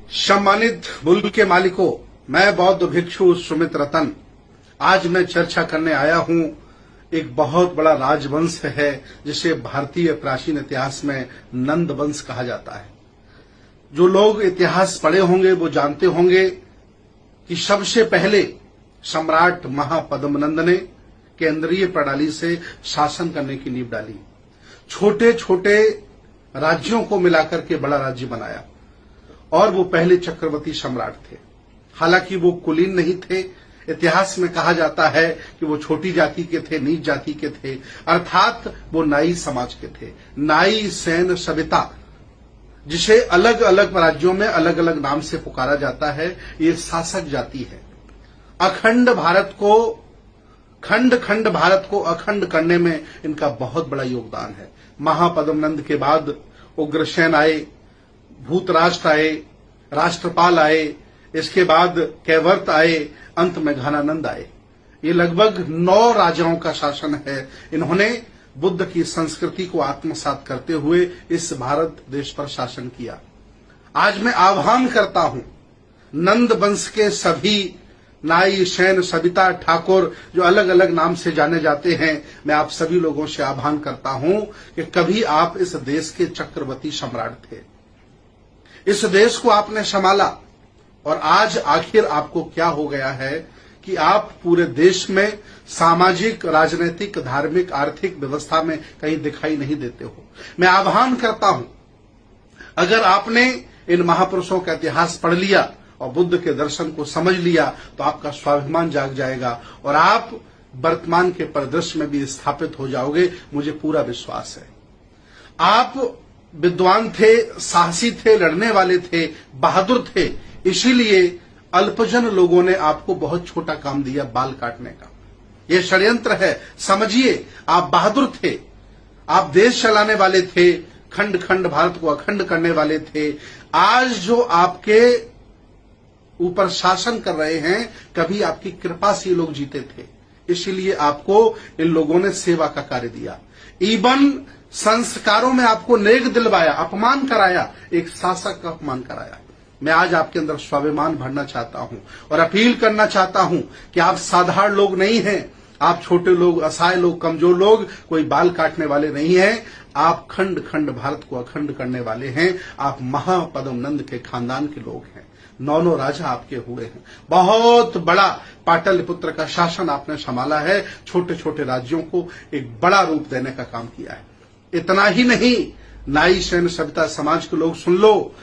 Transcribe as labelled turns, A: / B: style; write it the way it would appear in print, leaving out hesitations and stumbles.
A: सम्मानित मुल्क के मालिकों, मैं बौद्ध भिक्षु सुमित रतन आज मैं चर्चा करने आया हूं। एक बहुत बड़ा राजवंश है जिसे भारतीय प्राचीन इतिहास में नंद वंश कहा जाता है। जो लोग इतिहास पढ़े होंगे वो जानते होंगे कि सबसे पहले सम्राट महापद्मनंद ने केंद्रीय प्रणाली से शासन करने की नींव डाली। छोटे छोटे राज्यों को मिलाकर के बड़ा राज्य बनाया और वो पहले चक्रवर्ती सम्राट थे। हालांकि वो कुलीन नहीं थे। इतिहास में कहा जाता है कि वो छोटी जाति के थे, नीच जाति के थे, अर्थात वो नाई समाज के थे। नाई, सैन, सविता, जिसे अलग अलग राज्यों में अलग अलग नाम से पुकारा जाता है, ये शासक जाति है। अखंड भारत को खंड भारत को अखंड करने में इनका बहुत बड़ा योगदान है। महापद्मनंद के बाद उग्रसेन आए, भूतराष्ट्र आए, राष्ट्रपाल आए, इसके बाद कैवर्त आए, अंत में घनानंद आए। ये लगभग 9 राजाओं का शासन है। इन्होंने बुद्ध की संस्कृति को आत्मसात करते हुए इस भारत देश पर शासन किया। आज मैं आह्वान करता हूं नंद वंश के सभी नाई, सैन, सविता, ठाकुर जो अलग अलग नाम से जाने जाते हैं, मैं आप सभी लोगों से आह्वान करता हूं कि कभी आप इस देश के चक्रवर्ती सम्राट थे। इस देश को आपने संभाला और आज आखिर आपको क्या हो गया है कि आप पूरे देश में सामाजिक, राजनीतिक, धार्मिक, आर्थिक व्यवस्था में कहीं दिखाई नहीं देते हो। मैं आह्वान करता हूं, अगर आपने इन महापुरुषों का इतिहास पढ़ लिया और बुद्ध के दर्शन को समझ लिया तो आपका स्वाभिमान जाग जाएगा और आप वर्तमान के परिदृश्य में भी स्थापित हो जाओगे। मुझे पूरा विश्वास है। आप विद्वान थे, साहसी थे, लड़ने वाले थे, बहादुर थे, इसीलिए अल्पजन लोगों ने आपको बहुत छोटा काम दिया, बाल काटने का। यह षड्यंत्र है, समझिए। आप बहादुर थे, आप देश चलाने वाले थे, खंड खंड भारत को अखंड करने वाले थे। आज जो आपके ऊपर शासन कर रहे हैं, कभी आपकी कृपा से लोग जीते थे, इसलिए आपको इन लोगों ने सेवा का कार्य दिया। इवन संस्कारों में आपको नेक दिलवाया, अपमान कराया, एक शासक का अपमान कराया। मैं आज आपके अंदर स्वाभिमान भरना चाहता हूं और अपील करना चाहता हूं कि आप साधारण लोग नहीं हैं। आप छोटे लोग, असहाय लोग, कमजोर लोग, कोई बाल काटने वाले नहीं हैं। आप खंड खंड भारत को अखंड करने वाले हैं। आप महापद्मनंद के खानदान के लोग हैं। 9 राजा आपके हुए हैं। बहुत बड़ा पाटलिपुत्र का शासन आपने संभाला है। छोटे छोटे राज्यों को एक बड़ा रूप देने का काम किया है। इतना ही नहीं, नाई, सैन, सविता समाज के लोग सुन लो,